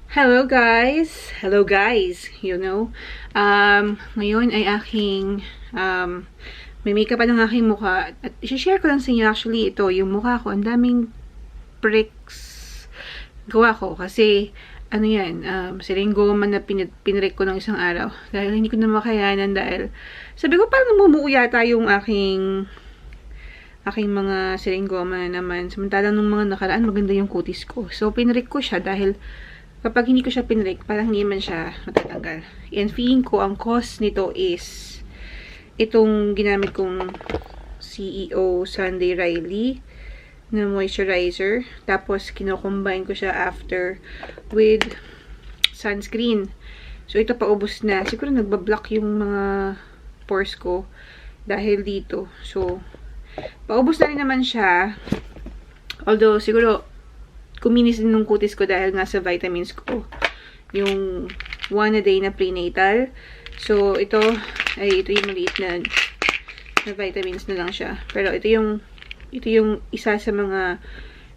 Hello guys! Hello guys! Ngayon ay aking may makeup pa ng aking mukha at i-share ko lang sa inyo actually ito, yung mukha ko, ang daming pricks gawa ko kasi ano yan, siringgoma na pinrik ko ng isang araw dahil hindi ko na makayanan dahil sabi ko parang namumuo yata yung aking mga siringgoma naman samantalang nung mga nakaraan maganda yung kutis ko, so pinrik ko siya dahil kapag hindi ko siya pinrik, parang hindi man siya matatanggal. And feeling ko, ang cause nito is itong ginamit kong CEO Sunday Riley na moisturizer. Tapos, kino-combine ko siya after with sunscreen. So, ito paubos na. Siguro nagbablock yung mga pores ko dahil dito. So, paubos na rin naman siya. Although, siguro, kuminis din ng kutis ko dahil nga sa vitamins ko. Yung 1 a day na prenatal. So, ito yung maliit na vitamins na lang siya. Pero ito yung isa sa mga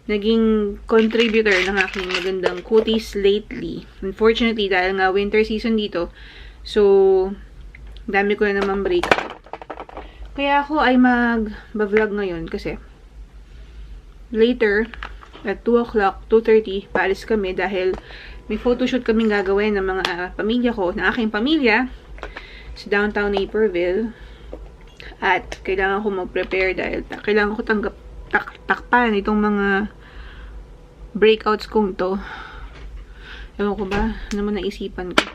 naging contributor ng aking magandang kutis lately. Unfortunately, dahil nga winter season dito, so, dami ko na naman breakout. Kaya ako ay mag-vlog ngayon kasi later, at 2 o'clock, 2:30, paalis kami dahil may photoshoot kaming gagawin ng mga pamilya ko, ng aking pamilya, sa downtown Naperville. At kailangan ko mag-prepare dahil kailangan ko takpan itong mga breakouts kong to. Ewan ko ba, naman naisipan ko.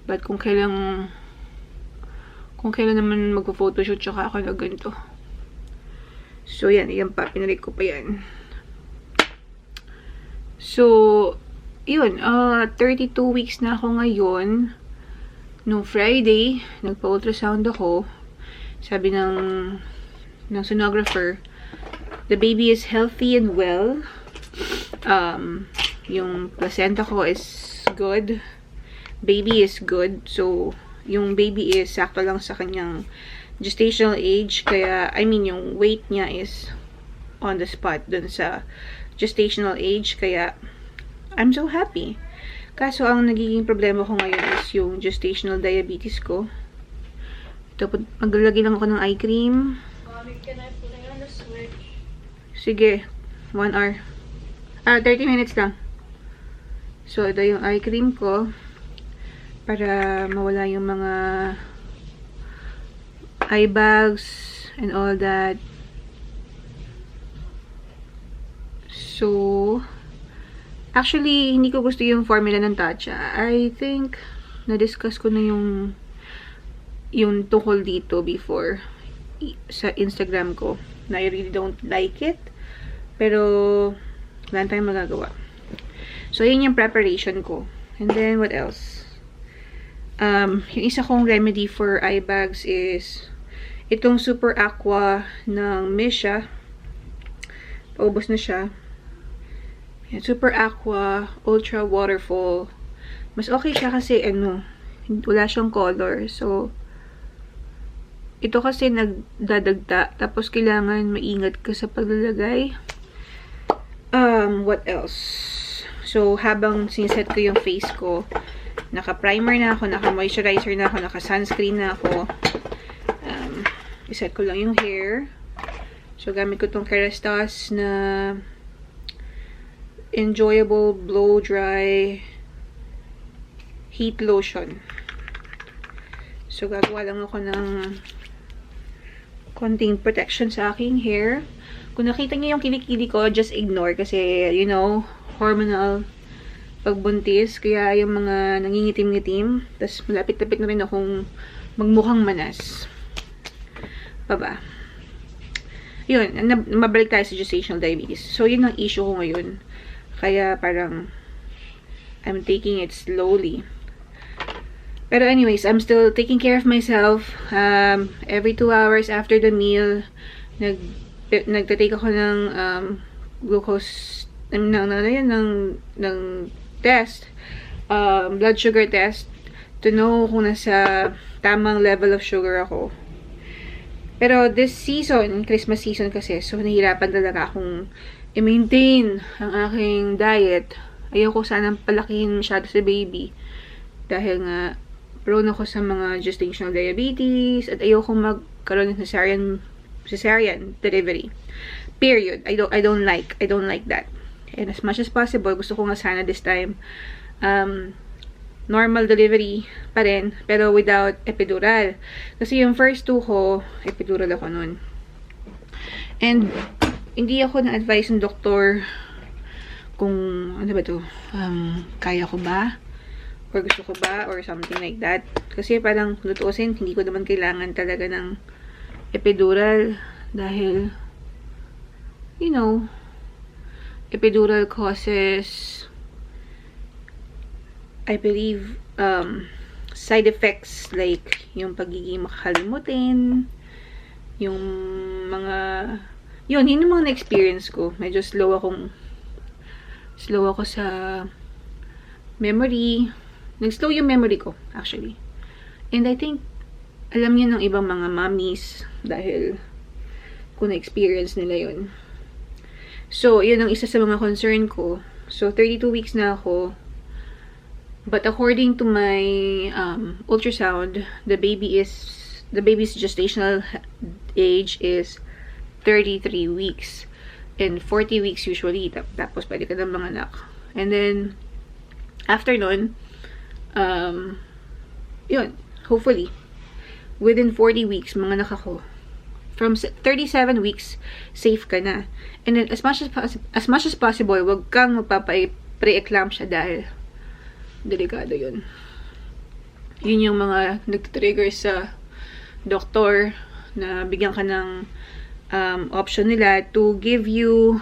But kung kailan naman magpo-photoshoot tsaka ako na ganito. So, yan pa, pinalik ko pa yan. So, yun, 32 weeks na ako ngayon. Nung Friday, nagpa-ultrasound ako. Sabi ng sonographer, the baby is healthy and well. Yung placenta ko is good. Baby is good. So, yung baby is sakto lang sa kanyang gestational age. Kaya, yung weight niya is on the spot dun sa gestational age, kaya I'm so happy. Kaso ang nagiging problema ko ngayon is yung gestational diabetes ko. Ito, maglagay lang ako ng eye cream. Mommy, can I put it on the switch? Sige, 1 hour. 30 minutes lang. So, ito yung eye cream ko para mawala yung mga eye bags and all that. So, actually, hindi ko gusto yung formula ng Tatcha. I think, na-discuss ko na yung tungkol dito before sa Instagram ko. Na I really don't like it. Pero, wala tayong magagawa. So, yun yung preparation ko. And then, what else? Yung isa kong remedy for eye bags is itong Super Aqua ng Misha. Paubos na siya. Yan, Super Aqua, Ultra Waterfall. Mas okay siya kasi, wala siyang color. So, ito kasi nagdadagta. Tapos, kailangan maingat ka sa paglalagay. What else? So, habang siniset ko yung face ko, naka-primer na ako, naka-moisturizer na ako, naka-sunscreen na ako. Iset ko lang yung hair. So, gamit ko tong Kerastase na enjoyable blow dry heat lotion. So, gagawa lang ako ng konting protection sa aking hair. Kung nakita niyo yung kilikili ko, just ignore kasi, hormonal pagbuntis. Kaya yung mga nangingitim-ngitim. Tapos, malapit-lapit na rin akong magmukhang manas. Baba. Yun, mabalik tayo sa gestational diabetes. So, yun ang issue ko ngayon. Kaya parang I'm taking it slowly. Pero anyways, I'm still taking care of myself. Every 2 hours after the meal, nagtatake ako ng glucose, ng test, blood sugar test, to know kung nasa tamang level of sugar ako. Pero this season, Christmas season kasi, so nahihirapan talaga akong i-maintain ang aking diet. Ayoko sanang palakihin masyado sa baby. Dahil nga, prone ako sa mga gestational diabetes at ayoko magkaroon ng cesarean delivery. Period. I don't like that. And as much as possible, gusto ko nga sana this time normal delivery pa rin, pero without epidural. Kasi yung first 2 ko, epidural ako nun. And hindi ako na-advise ng doktor kung ano ba to, kaya ko ba? Or gusto ko ba? Or something like that. Kasi parang lutusin, hindi ko naman kailangan talaga ng epidural dahil, you know, epidural causes, I believe, side effects like yung pagiging makakalimutin, yung mga, yun yung mga na-experience ko. Medyo slow ako sa memory. Nag-slow yung memory ko, actually. And I think, alam niya ng ibang mga mommies dahil kung na-experience nila yun. So, yun ang isa sa mga concern ko. So, 32 weeks na ako. But according to my ultrasound, the baby's gestational age is 33 weeks. And 40 weeks usually. Tapos, pwede ka ng mga anak. And then, after nun, yun, hopefully, within 40 weeks, mga anak ako. From 37 weeks, safe ka na. And then, as much as possible, wag kang magpapa-pre-eclampsia dahil delikado yun. Yun yung mga nag-trigger sa doktor na bigyan ka ng option nila to give you,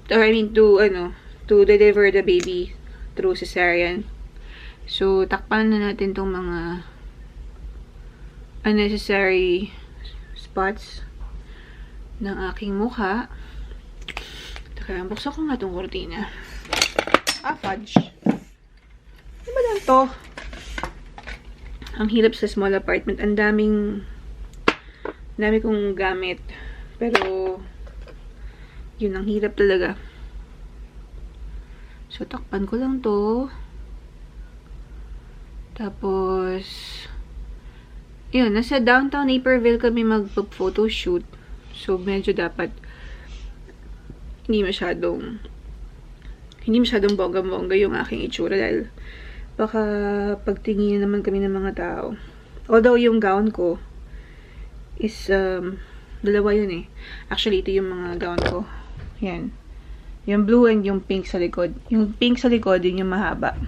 to deliver the baby through cesarean. So, takpan na natin tong mga unnecessary spots ng aking mukha. Teka, buksan ko nga itong kortina. Fudge. Ano ba lang to? Ang hirap sa small apartment. Ang dami kong gamit. Pero, yun, ang hirap talaga. So, takpan ko lang to. Tapos, yun, nasa downtown Naperville kami mag-photoshoot. So, medyo dapat hindi masyadong bongga-bongga yung aking itsura dahil baka pagtingin naman kami ng mga tao. Although, yung gown ko is, dalawa yun eh. Actually, ito yung mga gown ko. Yan. Yung blue and yung pink sa likod. Yung pink sa likod, yun yung mahaba.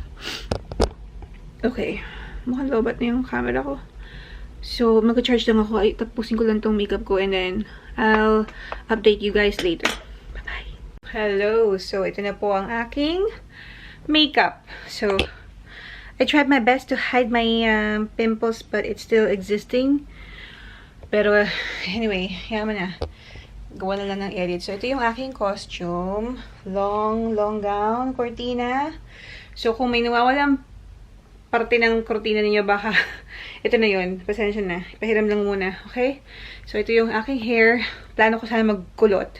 Okay. Mukhang lobat na yung camera ko. So, mag-charge lang ako. Ay, tapusin ko lang tong makeup ko and then I'll update you guys later. Bye-bye. Hello. So, ito na po ang aking makeup. So, I tried my best to hide my pimples but it's still existing. Pero, anyway, yaman na. Gawa na lang ng edit. So, ito yung aking costume. Long gown, cortina. So, kung may nawawalang parte ng cortina ninyo, baka ito na yun. Pasensya na. Ipahiram lang muna. Okay? So, ito yung aking hair. Plano ko sana magkulot.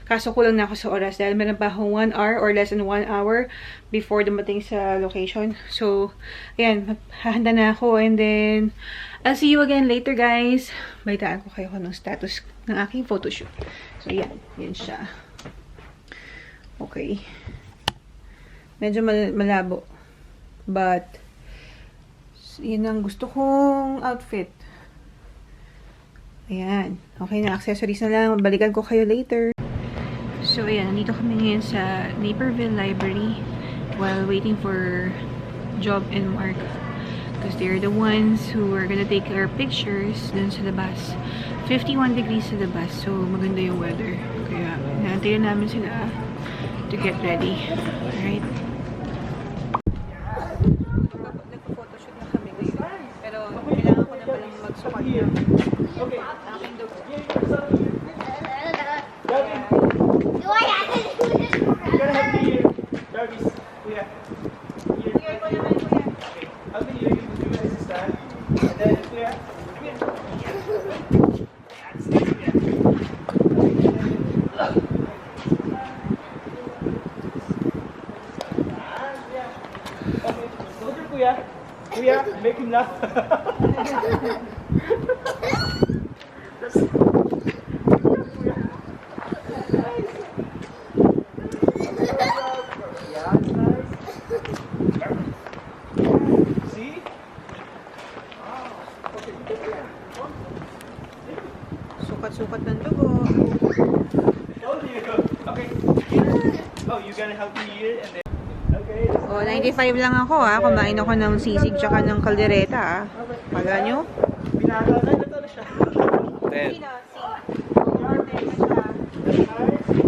Kaso kulang na ako sa oras dahil meron pa akong 1 hour or less than 1 hour before dumating sa location. So, ayan. Hahanda na ako and then I'll see you again later, guys. Balitaan ko kayo kung anong status ng aking photoshoot. So, yan. Yan siya. Okay. Medyo malabo. But, yun ang gusto kong outfit. Ayan. Okay na. Accessories na lang. Balikan ko kayo later. So, ayan. Nandito kami ngayon sa Naperville Library while waiting for Job and Mark. Because they're the ones who are gonna take our pictures dun sa labas. 51 degrees sa labas. So, maganda yung weather. Kaya, naantayin namin sila to get ready. Alright? Nagpo-photoshoot na kami ngayon. Pero, kailangan ko na palang mag-swat ng aking dugo. Do I have to do this? You're gonna have to be here. Jarvis. Yeah. Here. Here, kuya, kuya. Okay. I'll be here. You can do guys this time. And then, yeah. Come here. That's it. Yeah. Kuya. Kuya, make him laugh. That's... Kuya. Nice. Yeah, it's nice. See? Sukat-sukat ng dugo. Told you. Okay. Oh, you gonna help me here and then. Okay. Oh, 95 lang ako kumain ako ng sisig tsaka ng kaldereta Kala nyo? Binata na siya. 10. That's nice.